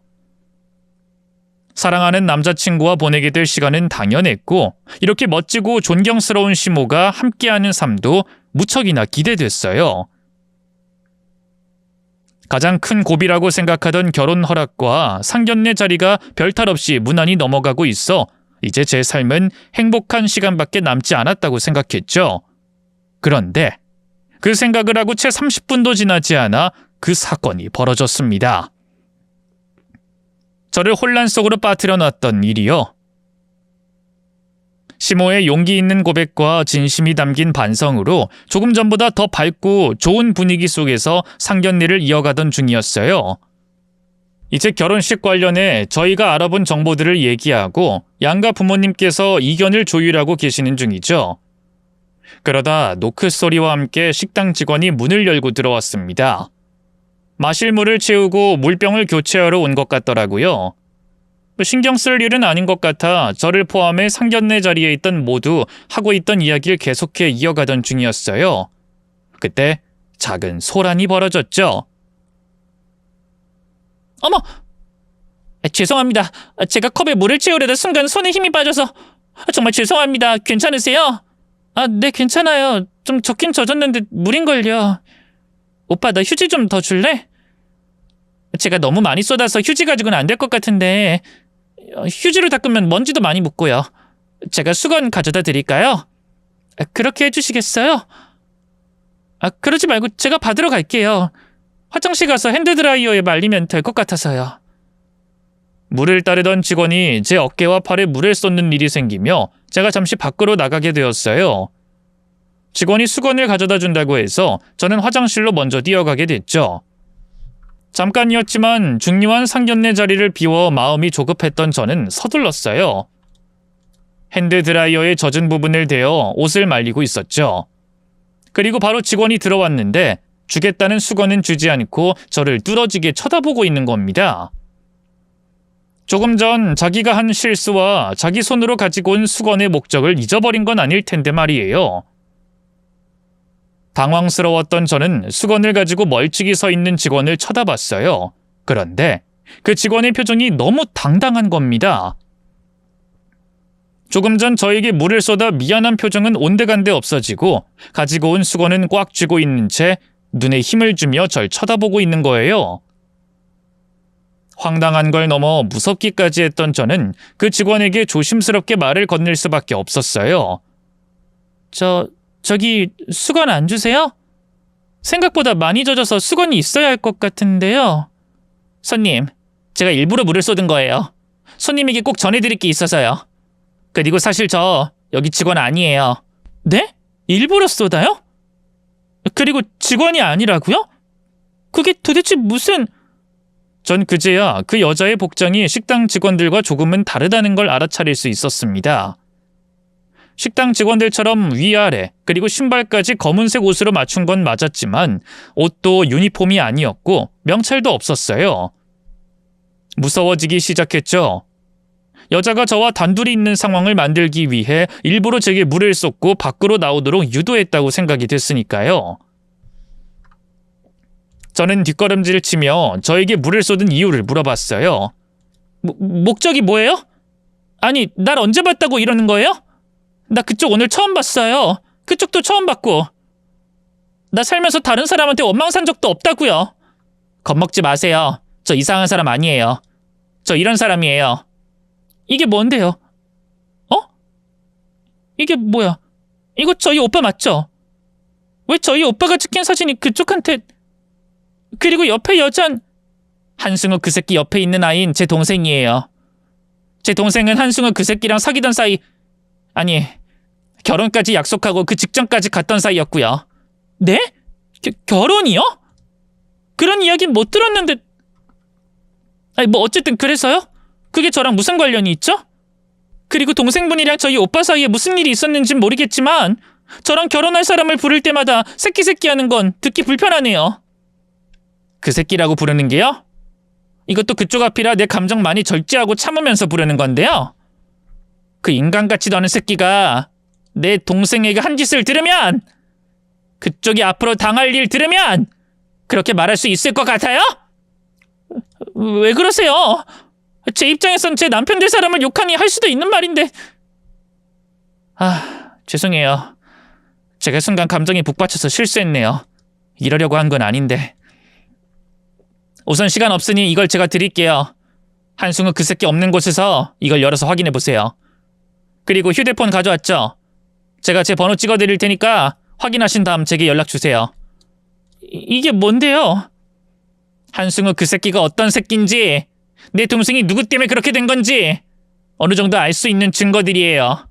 사랑하는 남자친구와 보내게 될 시간은 당연했고 이렇게 멋지고 존경스러운 시모가 함께하는 삶도 무척이나 기대됐어요. 가장 큰 고비라고 생각하던 결혼 허락과 상견례 자리가 별탈 없이 무난히 넘어가고 있어 이제 제 삶은 행복한 시간밖에 남지 않았다고 생각했죠. 그런데 그 생각을 하고 채 30분도 지나지 않아 그 사건이 벌어졌습니다. 저를 혼란 속으로 빠뜨려 놨던 일이요. 시모의 용기 있는 고백과 진심이 담긴 반성으로 조금 전보다 더 밝고 좋은 분위기 속에서 상견례를 이어가던 중이었어요. 이제 결혼식 관련해 저희가 알아본 정보들을 얘기하고 양가 부모님께서 이견을 조율하고 계시는 중이죠. 그러다 노크 소리와 함께 식당 직원이 문을 열고 들어왔습니다. 마실 물을 채우고 물병을 교체하러 온 것 같더라고요. 신경 쓸 일은 아닌 것 같아 저를 포함해 상견례 자리에 있던 모두 하고 있던 이야기를 계속해 이어가던 중이었어요. 그때 작은 소란이 벌어졌죠. 어머! 죄송합니다. 제가 컵에 물을 채우려다 순간 손에 힘이 빠져서 정말 죄송합니다. 괜찮으세요? 네, 괜찮아요. 좀 젖긴 젖었는데 물인걸요. 오빠, 너 휴지 좀 더 줄래? 제가 너무 많이 쏟아서 휴지 가지고는 안 될 것 같은데 휴지로 닦으면 먼지도 많이 묻고요. 제가 수건 가져다 드릴까요? 그렇게 해주시겠어요? 그러지 말고 제가 받으러 갈게요. 화장실 가서 핸드드라이어에 말리면 될 것 같아서요. 물을 따르던 직원이 제 어깨와 팔에 물을 쏟는 일이 생기며 제가 잠시 밖으로 나가게 되었어요. 직원이 수건을 가져다 준다고 해서 저는 화장실로 먼저 뛰어가게 됐죠. 잠깐이었지만 중요한 상견례 자리를 비워 마음이 조급했던 저는 서둘렀어요. 핸드드라이어에 젖은 부분을 대어 옷을 말리고 있었죠. 그리고 바로 직원이 들어왔는데 주겠다는 수건은 주지 않고 저를 뚫어지게 쳐다보고 있는 겁니다. 조금 전 자기가 한 실수와 자기 손으로 가지고 온 수건의 목적을 잊어버린 건 아닐 텐데 말이에요. 당황스러웠던 저는 수건을 가지고 멀찍이 서 있는 직원을 쳐다봤어요. 그런데 그 직원의 표정이 너무 당당한 겁니다. 조금 전 저에게 물을 쏟아 미안한 표정은 온데간데 없어지고 가지고 온 수건은 꽉 쥐고 있는 채 눈에 힘을 주며 절 쳐다보고 있는 거예요. 황당한 걸 넘어 무섭기까지 했던 저는 그 직원에게 조심스럽게 말을 건넬 수밖에 없었어요. 저기 수건 안 주세요? 생각보다 많이 젖어서 수건이 있어야 할 것 같은데요. 손님, 제가 일부러 물을 쏟은 거예요. 손님에게 꼭 전해드릴 게 있어서요. 그리고 사실 저 여기 직원 아니에요. 네? 일부러 쏟아요? 그리고 직원이 아니라고요? 그게 도대체 무슨... 전 그제야 그 여자의 복장이 식당 직원들과 조금은 다르다는 걸 알아차릴 수 있었습니다. 식당 직원들처럼 위아래 그리고 신발까지 검은색 옷으로 맞춘 건 맞았지만 옷도 유니폼이 아니었고 명찰도 없었어요. 무서워지기 시작했죠. 여자가 저와 단둘이 있는 상황을 만들기 위해 일부러 제게 물을 쏟고 밖으로 나오도록 유도했다고 생각이 됐으니까요. 저는 뒷걸음질을 치며 저에게 물을 쏟은 이유를 물어봤어요. 목적이 뭐예요? 아니, 날 언제 봤다고 이러는 거예요? 나 그쪽 오늘 처음 봤어요. 그쪽도 처음 봤고. 나 살면서 다른 사람한테 원망 산 적도 없다고요. 겁먹지 마세요. 저 이상한 사람 아니에요. 저 이런 사람이에요. 이게 뭔데요? 이게 뭐야? 이거 저희 오빠 맞죠? 왜 저희 오빠가 찍힌 사진이 그쪽한테... 그리고 옆에 여잔... 한승우 그 새끼 옆에 있는 아이는 제 동생이에요. 제 동생은 한승우 그 새끼랑 사귀던 사이... 아니, 결혼까지 약속하고 그 직전까지 갔던 사이였고요. 네? 결혼이요? 그런 이야기는 못 들었는데... 뭐 어쨌든 그래서요? 그게 저랑 무슨 관련이 있죠? 그리고 동생분이랑 저희 오빠 사이에 무슨 일이 있었는진 모르겠지만 저랑 결혼할 사람을 부를 때마다 새끼 하는 건 듣기 불편하네요. 그 새끼라고 부르는 게요? 이것도 그쪽 앞이라 내 감정 많이 절제하고 참으면서 부르는 건데요. 그 인간 같지도 않은 새끼가 내 동생에게 한 짓을 들으면, 그쪽이 앞으로 당할 일 들으면 그렇게 말할 수 있을 것 같아요? 왜 그러세요? 제 입장에선 제 남편 될 사람을 욕하니 할 수도 있는 말인데. 죄송해요. 제가 순간 감정이 북받쳐서 실수했네요. 이러려고 한 건 아닌데. 우선 시간 없으니 이걸 제가 드릴게요. 한승우 그 새끼 없는 곳에서 이걸 열어서 확인해보세요. 그리고 휴대폰 가져왔죠? 제가 제 번호 찍어드릴 테니까 확인하신 다음 제게 연락주세요. 이게 뭔데요? 한승우 그 새끼가 어떤 새끼인지, 내 동생이 누구 때문에 그렇게 된 건지 어느 정도 알 수 있는 증거들이에요.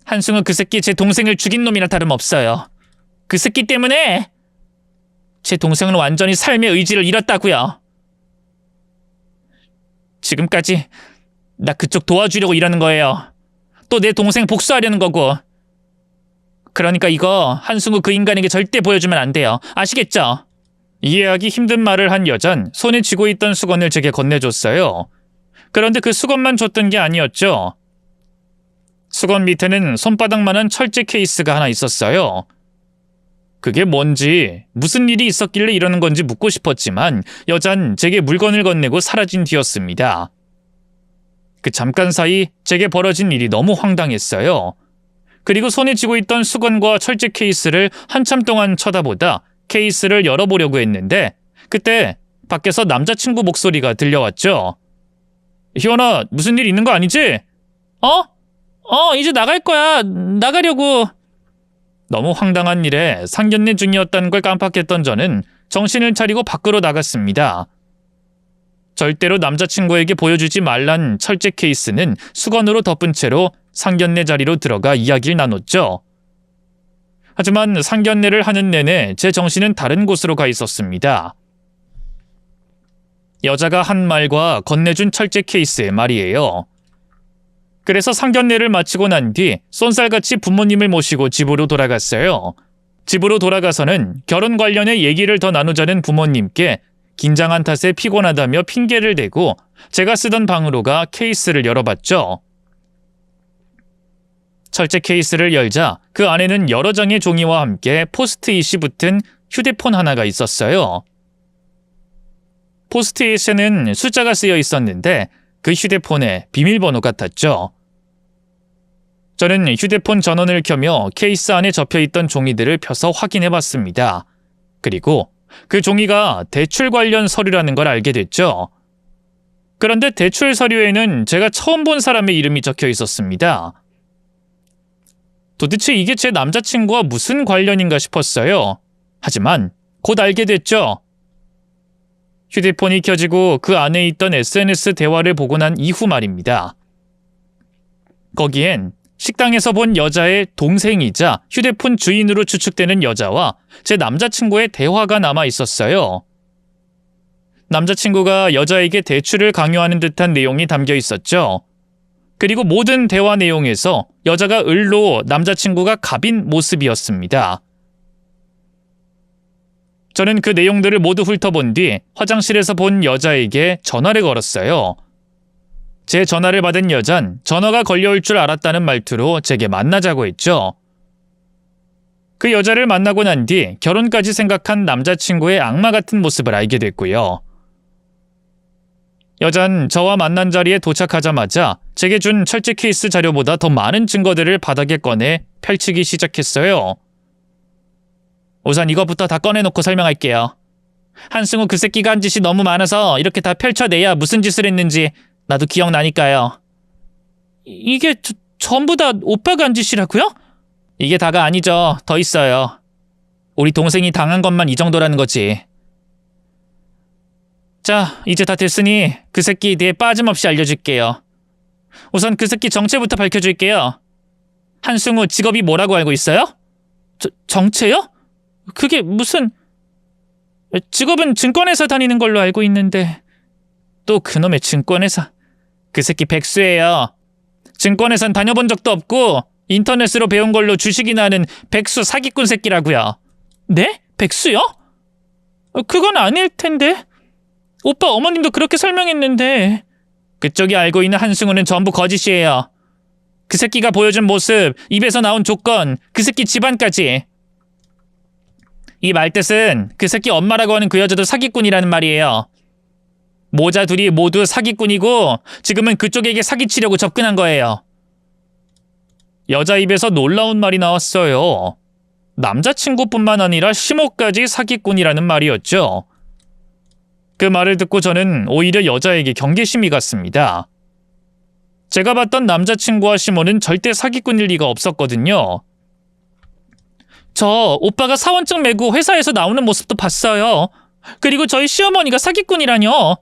한승우 그 새끼 제 동생을 죽인 놈이나 다름없어요. 그 새끼 때문에 제 동생은 완전히 삶의 의지를 잃었다고요. 지금까지 나 그쪽 도와주려고 이러는 거예요. 또 내 동생 복수하려는 거고. 그러니까 이거 한승우 그 인간에게 절대 보여주면 안 돼요. 아시겠죠? 이해하기 힘든 말을 한 여잔 손에 쥐고 있던 수건을 제게 건네줬어요. 그런데 그 수건만 줬던 게 아니었죠. 수건 밑에는 손바닥만한 철제 케이스가 하나 있었어요. 그게 뭔지, 무슨 일이 있었길래 이러는 건지 묻고 싶었지만 여잔 제게 물건을 건네고 사라진 뒤였습니다. 그 잠깐 사이 제게 벌어진 일이 너무 황당했어요. 그리고 손에 쥐고 있던 수건과 철제 케이스를 한참 동안 쳐다보다 케이스를 열어보려고 했는데 그때 밖에서 남자친구 목소리가 들려왔죠. 희원아, 무슨 일 있는 거 아니지? 이제 나갈 거야. 나가려고. 너무 황당한 일에 상견례 중이었다는 걸 깜빡했던 저는 정신을 차리고 밖으로 나갔습니다. 절대로 남자친구에게 보여주지 말란 철제 케이스는 수건으로 덮은 채로 상견례 자리로 들어가 이야기를 나눴죠. 하지만 상견례를 하는 내내 제 정신은 다른 곳으로 가 있었습니다. 여자가 한 말과 건네준 철제 케이스의 말이에요. 그래서 상견례를 마치고 난 뒤 쏜살같이 부모님을 모시고 집으로 돌아갔어요. 집으로 돌아가서는 결혼 관련해 얘기를 더 나누자는 부모님께 긴장한 탓에 피곤하다며 핑계를 대고 제가 쓰던 방으로 가 케이스를 열어봤죠. 철제 케이스를 열자 그 안에는 여러 장의 종이와 함께 포스트잇이 붙은 휴대폰 하나가 있었어요. 포스트잇에는 숫자가 쓰여 있었는데 그 휴대폰에 비밀번호 같았죠. 저는 휴대폰 전원을 켜며 케이스 안에 접혀있던 종이들을 펴서 확인해봤습니다. 그리고 그 종이가 대출 관련 서류라는 걸 알게 됐죠. 그런데 대출 서류에는 제가 처음 본 사람의 이름이 적혀 있었습니다. 도대체 이게 제 남자친구와 무슨 관련인가 싶었어요. 하지만 곧 알게 됐죠. 휴대폰이 켜지고 그 안에 있던 SNS 대화를 보고 난 이후 말입니다. 거기엔 식당에서 본 여자의 동생이자 휴대폰 주인으로 추측되는 여자와 제 남자친구의 대화가 남아 있었어요. 남자친구가 여자에게 대출을 강요하는 듯한 내용이 담겨 있었죠. 그리고 모든 대화 내용에서 여자가 을로 남자친구가 갑인 모습이었습니다. 저는 그 내용들을 모두 훑어본 뒤 화장실에서 본 여자에게 전화를 걸었어요. 제 전화를 받은 여잔 전화가 걸려올 줄 알았다는 말투로 제게 만나자고 했죠. 그 여자를 만나고 난 뒤 결혼까지 생각한 남자친구의 악마 같은 모습을 알게 됐고요. 여잔 저와 만난 자리에 도착하자마자 제게 준 철제 케이스 자료보다 더 많은 증거들을 바닥에 꺼내 펼치기 시작했어요. 우선 이것부터 다 꺼내놓고 설명할게요. 한승우 그 새끼가 한 짓이 너무 많아서 이렇게 다 펼쳐내야 무슨 짓을 했는지 나도 기억나니까요. 이게 전부 다 오빠가 한 짓이라고요? 이게 다가 아니죠. 더 있어요. 우리 동생이 당한 것만 이 정도라는 거지. 자, 이제 다 됐으니 그 새끼에 대해 빠짐없이 알려줄게요. 우선 그 새끼 정체부터 밝혀줄게요. 한승우 직업이 뭐라고 알고 있어요? 정체요? 그게 무슨... 직업은 증권회사 다니는 걸로 알고 있는데... 또 그놈의 증권회사... 그 새끼 백수예요. 증권회사는 다녀본 적도 없고 인터넷으로 배운 걸로 주식이나 하는 백수 사기꾼 새끼라고요. 네? 백수요? 그건 아닐 텐데. 오빠 어머님도 그렇게 설명했는데. 그쪽이 알고 있는 한승우는 전부 거짓이에요. 그 새끼가 보여준 모습, 입에서 나온 조건, 그 새끼 집안까지. 이 말뜻은 그 새끼 엄마라고 하는 그 여자도 사기꾼이라는 말이에요. 모자 둘이 모두 사기꾼이고 지금은 그쪽에게 사기치려고 접근한 거예요. 여자 입에서 놀라운 말이 나왔어요. 남자친구뿐만 아니라 시모까지 사기꾼이라는 말이었죠. 그 말을 듣고 저는 오히려 여자에게 경계심이 갔습니다. 제가 봤던 남자친구와 시모는 절대 사기꾼일 리가 없었거든요. 저 오빠가 사원증 메고 회사에서 나오는 모습도 봤어요. 그리고 저희 시어머니가 사기꾼이라뇨.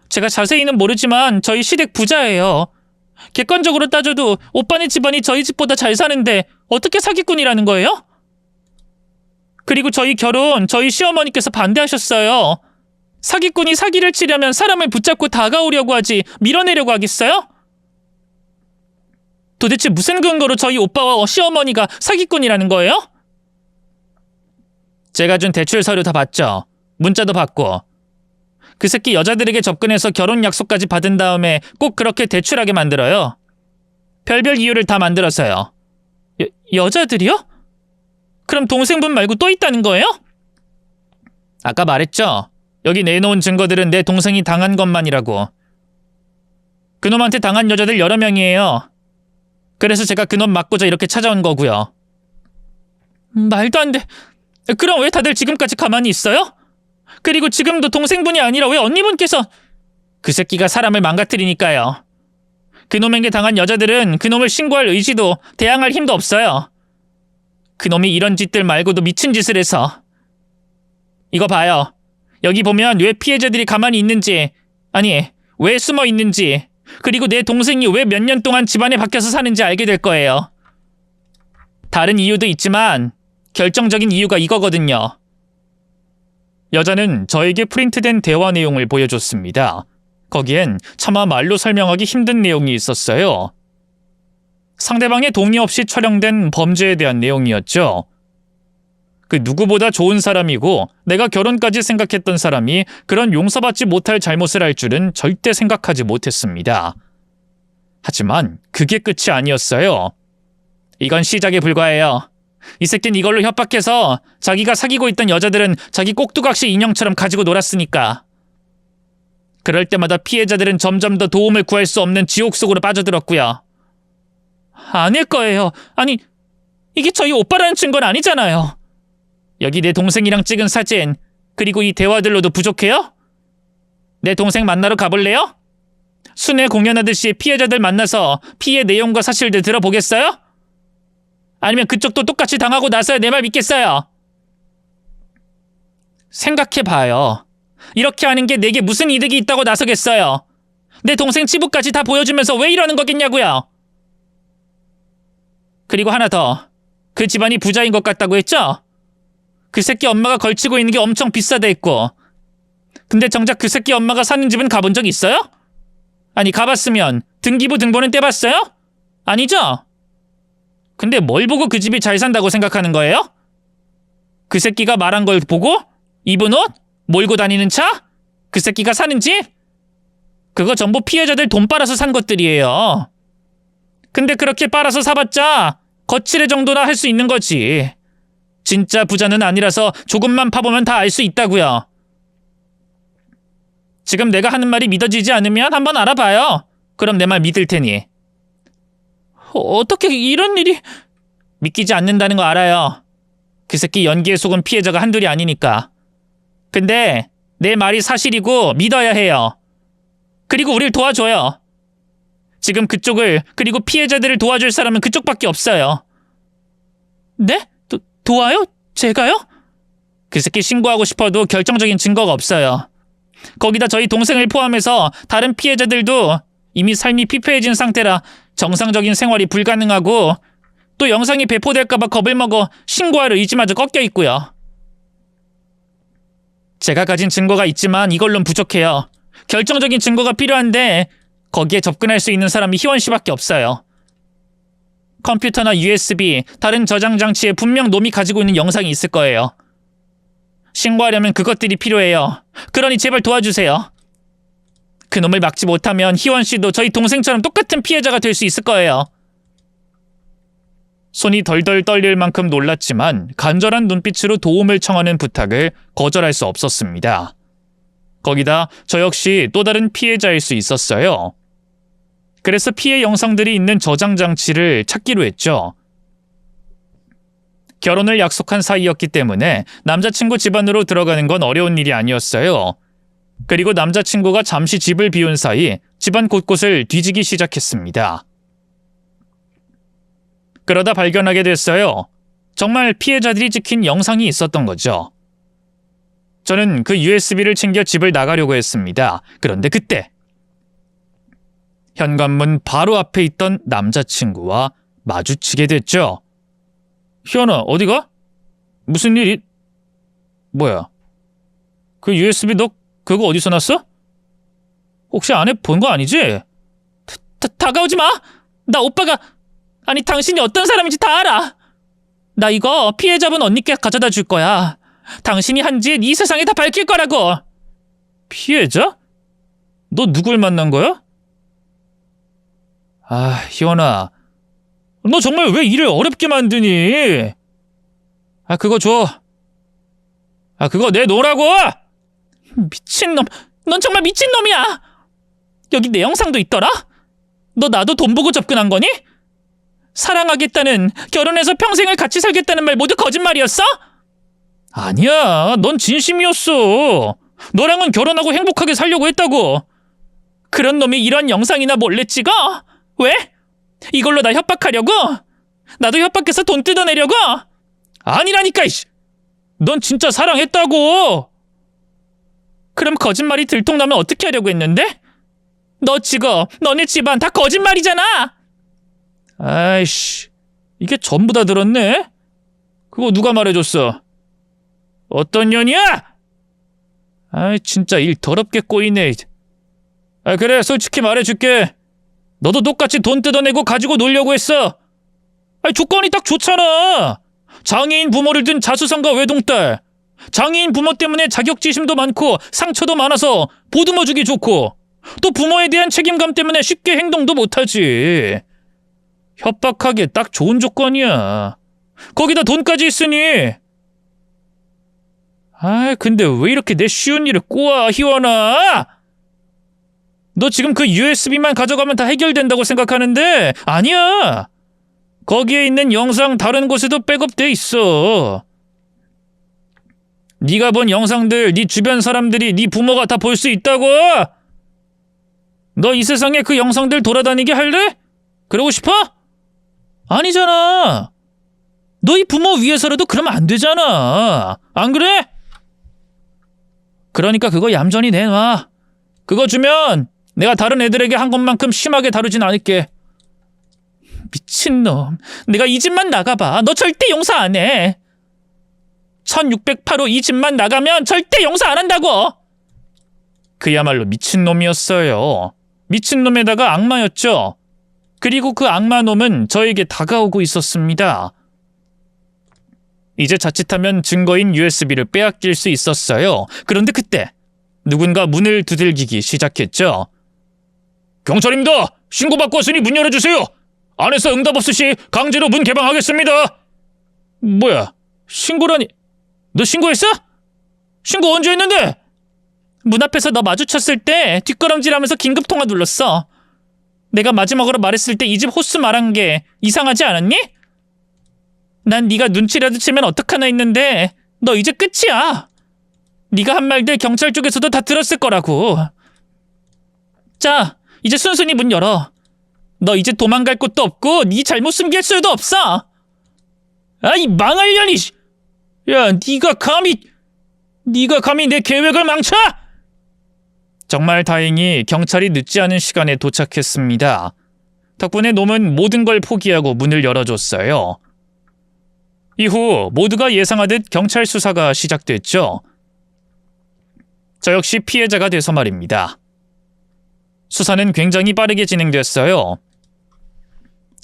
제가 자세히는 모르지만 저희 시댁 부자예요. 객관적으로 따져도 오빠네 집안이 저희 집보다 잘 사는데 어떻게 사기꾼이라는 거예요? 그리고 저희 결혼 저희 시어머니께서 반대하셨어요. 사기꾼이 사기를 치려면 사람을 붙잡고 다가오려고 하지 밀어내려고 하겠어요? 도대체 무슨 근거로 저희 오빠와 시어머니가 사기꾼이라는 거예요? 제가 준 대출 서류 다 봤죠. 문자도 받고. 그 새끼 여자들에게 접근해서 결혼 약속까지 받은 다음에 꼭 그렇게 대출하게 만들어요. 별별 이유를 다 만들었어요. 여자들이요? 그럼 동생분 말고 또 있다는 거예요? 아까 말했죠. 여기 내놓은 증거들은 내 동생이 당한 것만이라고. 그놈한테 당한 여자들 여러 명이에요. 그래서 제가 그놈 맞고자 이렇게 찾아온 거고요. 말도 안 돼. 그럼 왜 다들 지금까지 가만히 있어요? 그리고 지금도 동생분이 아니라 왜 언니분께서... 그 새끼가 사람을 망가뜨리니까요. 그놈에게 당한 여자들은 그놈을 신고할 의지도 대항할 힘도 없어요. 그놈이 이런 짓들 말고도 미친 짓을 해서. 이거 봐요. 여기 보면 왜 피해자들이 가만히 있는지, 아니 왜 숨어 있는지, 그리고 내 동생이 왜 몇 년 동안 집안에 박혀서 사는지 알게 될 거예요. 다른 이유도 있지만 결정적인 이유가 이거거든요. 여자는 저에게 프린트된 대화 내용을 보여줬습니다. 거기엔 차마 말로 설명하기 힘든 내용이 있었어요. 상대방의 동의 없이 촬영된 범죄에 대한 내용이었죠. 그 누구보다 좋은 사람이고 내가 결혼까지 생각했던 사람이 그런 용서받지 못할 잘못을 할 줄은 절대 생각하지 못했습니다. 하지만 그게 끝이 아니었어요. 이건 시작에 불과해요. 이 새끼는 이걸로 협박해서 자기가 사귀고 있던 여자들은 자기 꼭두각시 인형처럼 가지고 놀았으니까. 그럴 때마다 피해자들은 점점 더 도움을 구할 수 없는 지옥 속으로 빠져들었고요. 아닐 거예요. 아니, 이게 저희 오빠라는 증거는 아니잖아요. 여기 내 동생이랑 찍은 사진, 그리고 이 대화들로도 부족해요? 내 동생 만나러 가볼래요? 순회 공연하듯이 피해자들 만나서 피해 내용과 사실들 들어보겠어요? 아니면 그쪽도 똑같이 당하고 나서야 내 말 믿겠어요? 생각해봐요. 이렇게 하는 게 내게 무슨 이득이 있다고 나서겠어요? 내 동생 치부까지 다 보여주면서 왜 이러는 거겠냐고요? 그리고 하나 더. 그 집안이 부자인 것 같다고 했죠? 그 새끼 엄마가 걸치고 있는 게 엄청 비싸다 했고. 근데 정작 그 새끼 엄마가 사는 집은 가본 적 있어요? 아니 가봤으면 등기부 등본은 떼봤어요? 아니죠? 근데 뭘 보고 그 집이 잘 산다고 생각하는 거예요? 그 새끼가 말한 걸 보고? 입은 옷? 몰고 다니는 차? 그 새끼가 사는 집? 그거 전부 피해자들 돈 빨아서 산 것들이에요. 근데 그렇게 빨아서 사봤자 거칠의 정도나 할 수 있는 거지. 진짜 부자는 아니라서 조금만 파보면 다 알 수 있다고요. 지금 내가 하는 말이 믿어지지 않으면 한번 알아봐요. 그럼 내 말 믿을 테니. 어떻게 이런 일이... 믿기지 않는다는 거 알아요. 그 새끼 연기에 속은 피해자가 한둘이 아니니까. 근데 내 말이 사실이고 믿어야 해요. 그리고 우릴 도와줘요. 지금 그쪽을, 그리고 피해자들을 도와줄 사람은 그쪽밖에 없어요. 네? 도와요? 제가요? 그 새끼 신고하고 싶어도 결정적인 증거가 없어요. 거기다 저희 동생을 포함해서 다른 피해자들도 이미 삶이 피폐해진 상태라 정상적인 생활이 불가능하고 또 영상이 배포될까봐 겁을 먹어 신고할 의지마저 꺾여 있고요. 제가 가진 증거가 있지만 이걸론 부족해요. 결정적인 증거가 필요한데 거기에 접근할 수 있는 사람이 희원 씨밖에 없어요. 컴퓨터나 USB, 다른 저장 장치에 분명 놈이 가지고 있는 영상이 있을 거예요. 신고하려면 그것들이 필요해요. 그러니 제발 도와주세요. 그놈을 막지 못하면 희원 씨도 저희 동생처럼 똑같은 피해자가 될 수 있을 거예요. 손이 덜덜 떨릴 만큼 놀랐지만 간절한 눈빛으로 도움을 청하는 부탁을 거절할 수 없었습니다. 거기다 저 역시 또 다른 피해자일 수 있었어요. 그래서 피해 영상들이 있는 저장 장치를 찾기로 했죠. 결혼을 약속한 사이였기 때문에 남자친구 집안으로 들어가는 건 어려운 일이 아니었어요. 그리고 남자친구가 잠시 집을 비운 사이 집안 곳곳을 뒤지기 시작했습니다. 그러다 발견하게 됐어요. 정말 피해자들이 찍힌 영상이 있었던 거죠. 저는 그 USB를 챙겨 집을 나가려고 했습니다. 그런데 그때 현관문 바로 앞에 있던 남자친구와 마주치게 됐죠. 희연아, 어디가? 무슨 일이? 뭐야? 그 USB 너 그거 어디서 났어? 혹시 안에 본 거 아니지? 다가오지 마! 나 오빠가... 아니 당신이 어떤 사람인지 다 알아! 나 이거 피해자분 언니께 가져다 줄 거야. 당신이 한 짓 이 세상에 다 밝힐 거라고! 피해자? 너 누굴 만난 거야? 아, 희원아. 너 정말 왜 일을 어렵게 만드니? 아, 그거 줘. 아, 그거 내놓으라고! 미친놈. 넌 정말 미친놈이야! 여기 내 영상도 있더라? 너 나도 돈 보고 접근한 거니? 사랑하겠다는, 결혼해서 평생을 같이 살겠다는 말 모두 거짓말이었어? 아니야, 넌 진심이었어. 너랑은 결혼하고 행복하게 살려고 했다고. 그런 놈이 이런 영상이나 몰래 찍어? 왜? 이걸로 나 협박하려고? 나도 협박해서 돈 뜯어내려고? 아니라니까, 이씨. 넌 진짜 사랑했다고. 그럼 거짓말이 들통나면 어떻게 하려고 했는데? 너 직업, 너네 집안 다 거짓말이잖아. 아이씨, 이게 전부 다 들었네? 그거 누가 말해줬어? 어떤 년이야? 아이, 진짜 일 더럽게 꼬이네. 아, 그래, 솔직히 말해줄게. 너도 똑같이 돈 뜯어내고 가지고 놀려고 했어. 아니, 조건이 딱 좋잖아. 장애인 부모를 둔 자수성가 외동딸. 장애인 부모 때문에 자격지심도 많고 상처도 많아서 보듬어 주기 좋고, 또 부모에 대한 책임감 때문에 쉽게 행동도 못하지. 협박하기에 딱 좋은 조건이야. 거기다 돈까지 있으니. 아, 근데 왜 이렇게 내 쉬운 일을 꼬아, 희원아? 너 지금 그 USB만 가져가면 다 해결된다고 생각하는데 아니야. 거기에 있는 영상 다른 곳에도 백업돼 있어. 네가 본 영상들 네 주변 사람들이 네 부모가 다 볼 수 있다고. 너 이 세상에 그 영상들 돌아다니게 할래? 그러고 싶어? 아니잖아. 너희 부모 위해서라도 그러면 안 되잖아. 안 그래? 그러니까 그거 얌전히 내놔. 그거 주면 내가 다른 애들에게 한 것만큼 심하게 다루진 않을게. 미친놈. 내가 이 집만 나가봐. 너 절대 용서 안 해. 1608호 이 집만 나가면 절대 용서 안 한다고. 그야말로 미친놈이었어요. 미친놈에다가 악마였죠. 그리고 그 악마놈은 저에게 다가오고 있었습니다. 이제 자칫하면 증거인 USB를 빼앗길 수 있었어요. 그런데 그때 누군가 문을 두들기기 시작했죠. 경찰입니다. 신고받고 왔으니 문 열어주세요. 안에서 응답 없으시 강제로 문 개방하겠습니다. 뭐야? 신고라니? 너 신고했어? 신고 언제 했는데? 문 앞에서 너 마주쳤을 때 뒷걸음질하면서 긴급통화 눌렀어. 내가 마지막으로 말했을 때 이 집 호스 말한 게 이상하지 않았니? 난 네가 눈치라도 채면 어떡하나 했는데 너 이제 끝이야. 네가 한 말들 경찰 쪽에서도 다 들었을 거라고. 자, 이제 순순히 문 열어. 너 이제 도망갈 곳도 없고 네 잘못 숨길 수도 없어. 아이 망할 년이. 야, 네가 감히 내 계획을 망쳐? 정말 다행히 경찰이 늦지 않은 시간에 도착했습니다. 덕분에 놈은 모든 걸 포기하고 문을 열어줬어요. 이후 모두가 예상하듯 경찰 수사가 시작됐죠. 저 역시 피해자가 돼서 말입니다. 수사는 굉장히 빠르게 진행됐어요.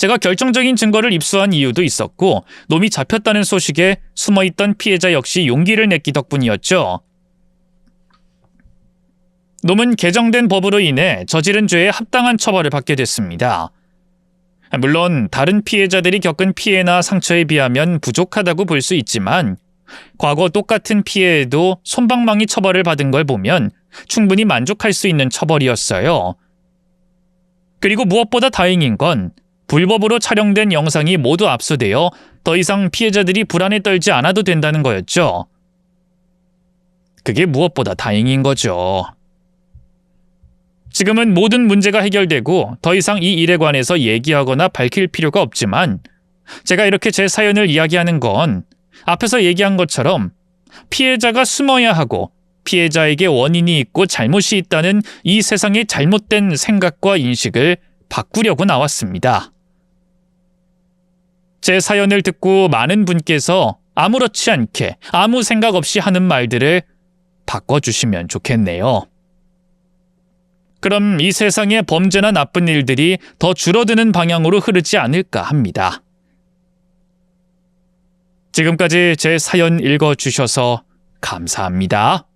제가 결정적인 증거를 입수한 이유도 있었고 놈이 잡혔다는 소식에 숨어있던 피해자 역시 용기를 냈기 덕분이었죠. 놈은 개정된 법으로 인해 저지른 죄에 합당한 처벌을 받게 됐습니다. 물론 다른 피해자들이 겪은 피해나 상처에 비하면 부족하다고 볼 수 있지만 과거 똑같은 피해에도 솜방망이 처벌을 받은 걸 보면 충분히 만족할 수 있는 처벌이었어요. 그리고 무엇보다 다행인 건 불법으로 촬영된 영상이 모두 압수되어 더 이상 피해자들이 불안에 떨지 않아도 된다는 거였죠. 그게 무엇보다 다행인 거죠. 지금은 모든 문제가 해결되고 더 이상 이 일에 관해서 얘기하거나 밝힐 필요가 없지만 제가 이렇게 제 사연을 이야기하는 건 앞에서 얘기한 것처럼 피해자가 숨어야 하고 피해자에게 원인이 있고 잘못이 있다는 이 세상의 잘못된 생각과 인식을 바꾸려고 나왔습니다. 제 사연을 듣고 많은 분께서 아무렇지 않게 아무 생각 없이 하는 말들을 바꿔주시면 좋겠네요. 그럼 이 세상의 범죄나 나쁜 일들이 더 줄어드는 방향으로 흐르지 않을까 합니다. 지금까지 제 사연 읽어주셔서 감사합니다.